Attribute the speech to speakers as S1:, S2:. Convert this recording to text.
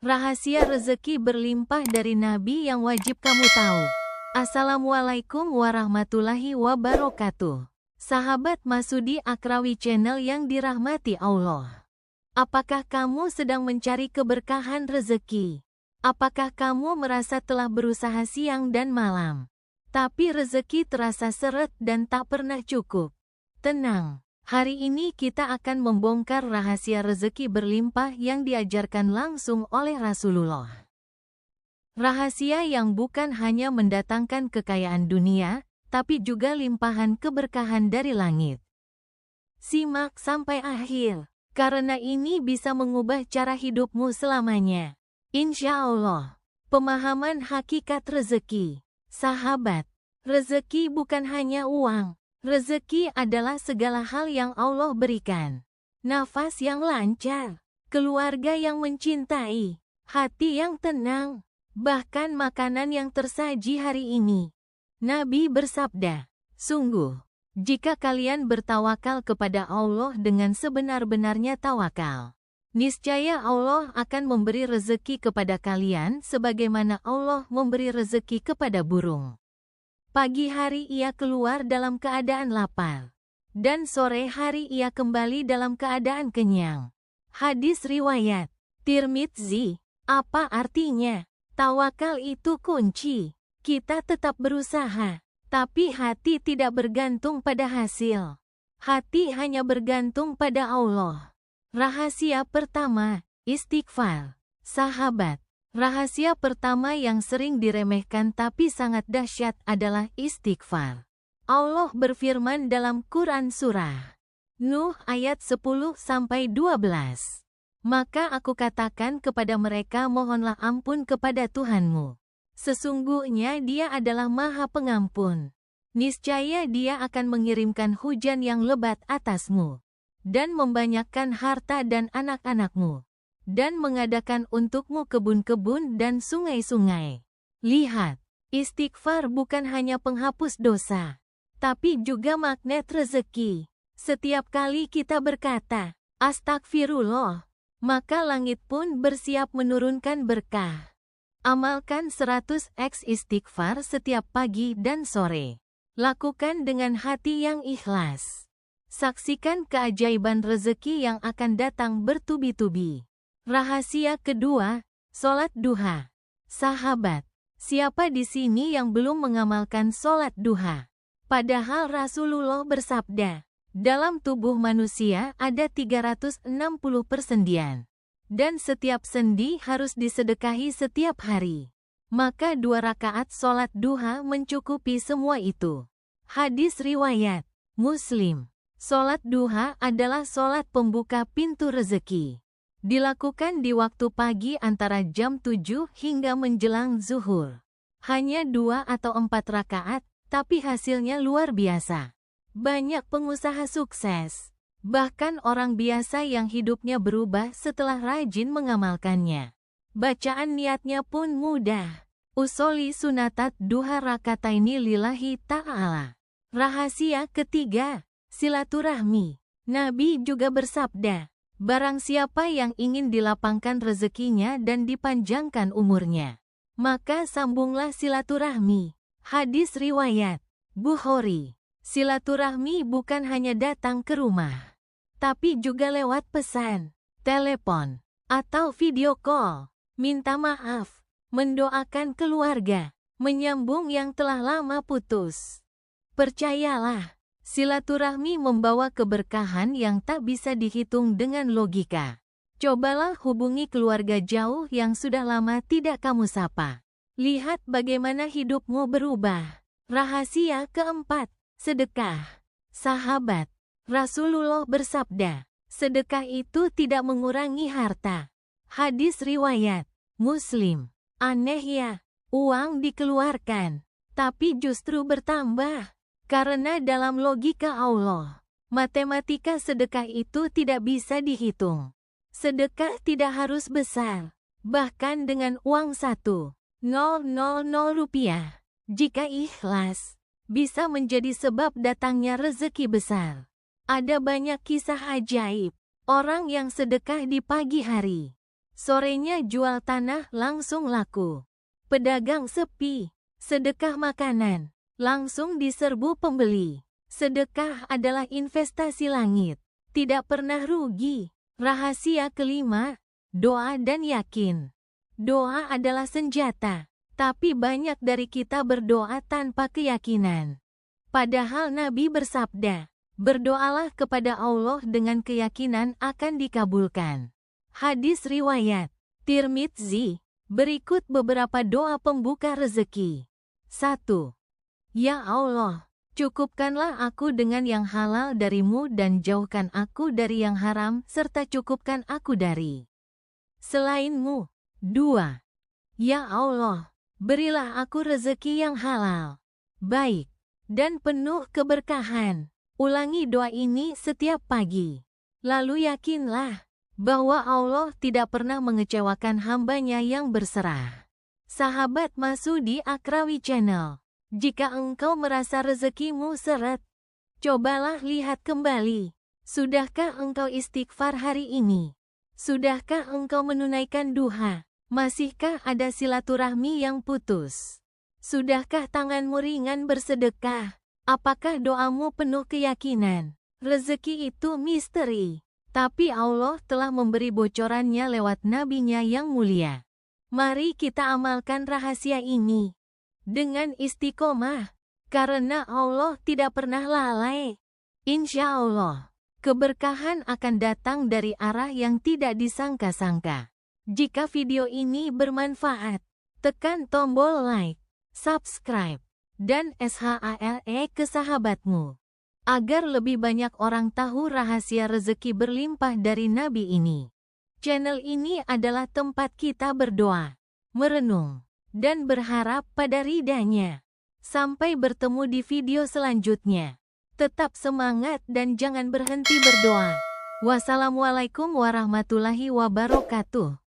S1: Rahasia rezeki berlimpah dari Nabi yang wajib kamu tahu. Assalamualaikum warahmatullahi wabarakatuh. Sahabat Masudi Akrawi Channel yang dirahmati Allah. Apakah kamu sedang mencari keberkahan rezeki? Apakah kamu merasa telah berusaha siang dan malam, tapi rezeki terasa seret dan tak pernah cukup? Tenang. Hari ini kita akan membongkar rahasia rezeki berlimpah yang diajarkan langsung oleh Rasulullah. Rahasia yang bukan hanya mendatangkan kekayaan dunia, tapi juga limpahan keberkahan dari langit. Simak sampai akhir, karena ini bisa mengubah cara hidupmu selamanya. Insya Allah. Pemahaman hakikat rezeki. Sahabat, rezeki bukan hanya uang. Rezeki adalah segala hal yang Allah berikan. Nafas yang lancar, keluarga yang mencintai, hati yang tenang, bahkan makanan yang tersaji hari ini. Nabi bersabda, "Sungguh, jika kalian bertawakal kepada Allah dengan sebenar-benarnya tawakal, niscaya Allah akan memberi rezeki kepada kalian sebagaimana Allah memberi rezeki kepada burung. Pagi hari ia keluar dalam keadaan lapar, dan sore hari ia kembali dalam keadaan kenyang." Hadis riwayat Tirmidzi. Apa artinya? Tawakal itu kunci. Kita tetap berusaha, tapi hati tidak bergantung pada hasil. Hati hanya bergantung pada Allah. Rahasia pertama, istighfar. Sahabat, rahasia pertama yang sering diremehkan tapi sangat dahsyat adalah istighfar. Allah berfirman dalam Quran Surah Nuh ayat 10-12. "Maka aku katakan kepada mereka, mohonlah ampun kepada Tuhanmu. Sesungguhnya Dia adalah Maha Pengampun. Niscaya Dia akan mengirimkan hujan yang lebat atasmu, dan membanyakkan harta dan anak-anakmu, dan mengadakan untukmu kebun-kebun dan sungai-sungai." Lihat, istighfar bukan hanya penghapus dosa, tapi juga magnet rezeki. Setiap kali kita berkata, "Astagfirullah," maka langit pun bersiap menurunkan berkah. Amalkan 100x istighfar setiap pagi dan sore. Lakukan dengan hati yang ikhlas. Saksikan keajaiban rezeki yang akan datang bertubi-tubi. Rahasia kedua, sholat duha. Sahabat, siapa di sini yang belum mengamalkan sholat duha? Padahal Rasulullah bersabda, dalam tubuh manusia ada 360 persendian, dan setiap sendi harus disedekahi setiap hari. Maka 2 rakaat sholat duha mencukupi semua itu. Hadis riwayat Muslim. Sholat duha adalah sholat pembuka pintu rezeki. Dilakukan di waktu pagi antara jam 7 hingga menjelang zuhur. Hanya 2 atau 4 rakaat, tapi hasilnya luar biasa. Banyak pengusaha sukses, bahkan orang biasa yang hidupnya berubah setelah rajin mengamalkannya. Bacaan niatnya pun mudah. Usoli sunatat duha rakataini lillahi ta'ala. Rahasia ketiga, silaturahmi. Nabi juga bersabda, barang siapa yang ingin dilapangkan rezekinya dan dipanjangkan umurnya, maka sambunglah silaturahmi. Hadis riwayat Bukhari. Silaturahmi bukan hanya datang ke rumah, tapi juga lewat pesan, telepon, atau video call. Minta maaf, mendoakan keluarga, menyambung yang telah lama putus. Percayalah, silaturahmi membawa keberkahan yang tak bisa dihitung dengan logika. Cobalah hubungi keluarga jauh yang sudah lama tidak kamu sapa. Lihat bagaimana hidupmu berubah. Rahasia keempat, sedekah. Sahabat, Rasulullah bersabda, sedekah itu tidak mengurangi harta. Hadis riwayat Muslim. Aneh ya, uang dikeluarkan, tapi justru bertambah. Karena dalam logika Allah, matematika sedekah itu tidak bisa dihitung. Sedekah tidak harus besar, bahkan dengan uang 1,000 rupiah. Jika ikhlas, bisa menjadi sebab datangnya rezeki besar. Ada banyak kisah ajaib, orang yang sedekah di pagi hari, Sorenya jual tanah langsung laku. Pedagang sepi. Sedekah makanan langsung diserbu pembeli. Sedekah adalah investasi langit. Tidak pernah rugi. Rahasia kelima, doa dan yakin. Doa adalah senjata, tapi banyak dari kita berdoa tanpa keyakinan. Padahal Nabi bersabda, berdoalah kepada Allah dengan keyakinan akan dikabulkan. Hadis riwayat Tirmidzi. Berikut beberapa doa pembuka rezeki. 1. Ya Allah, cukupkanlah aku dengan yang halal darimu dan jauhkan aku dari yang haram serta cukupkan aku dari selainmu. 2. Ya Allah, berilah aku rezeki yang halal, baik, dan penuh keberkahan. Ulangi doa ini setiap pagi. Lalu yakinlah bahwa Allah tidak pernah mengecewakan hambanya yang berserah. Sahabat Masudi Akrawi Channel, jika engkau merasa rezekimu seret, cobalah lihat kembali. Sudahkah engkau istighfar hari ini? Sudahkah engkau menunaikan duha? Masihkah ada silaturahmi yang putus? Sudahkah tanganmu ringan bersedekah? Apakah doamu penuh keyakinan? Rezeki itu misteri, tapi Allah telah memberi bocorannya lewat nabinya yang mulia. Mari kita amalkan rahasia ini dengan istiqomah, karena Allah tidak pernah lalai. Insya Allah, keberkahan akan datang dari arah yang tidak disangka-sangka. Jika video ini bermanfaat, tekan tombol like, subscribe, dan share ke sahabatmu, agar lebih banyak orang tahu rahasia rezeki berlimpah dari Nabi ini. Channel ini adalah tempat kita berdoa, merenung, dan berharap pada ridha-Nya. Sampai bertemu di video selanjutnya. Tetap semangat dan jangan berhenti berdoa. Wassalamualaikum warahmatullahi wabarakatuh.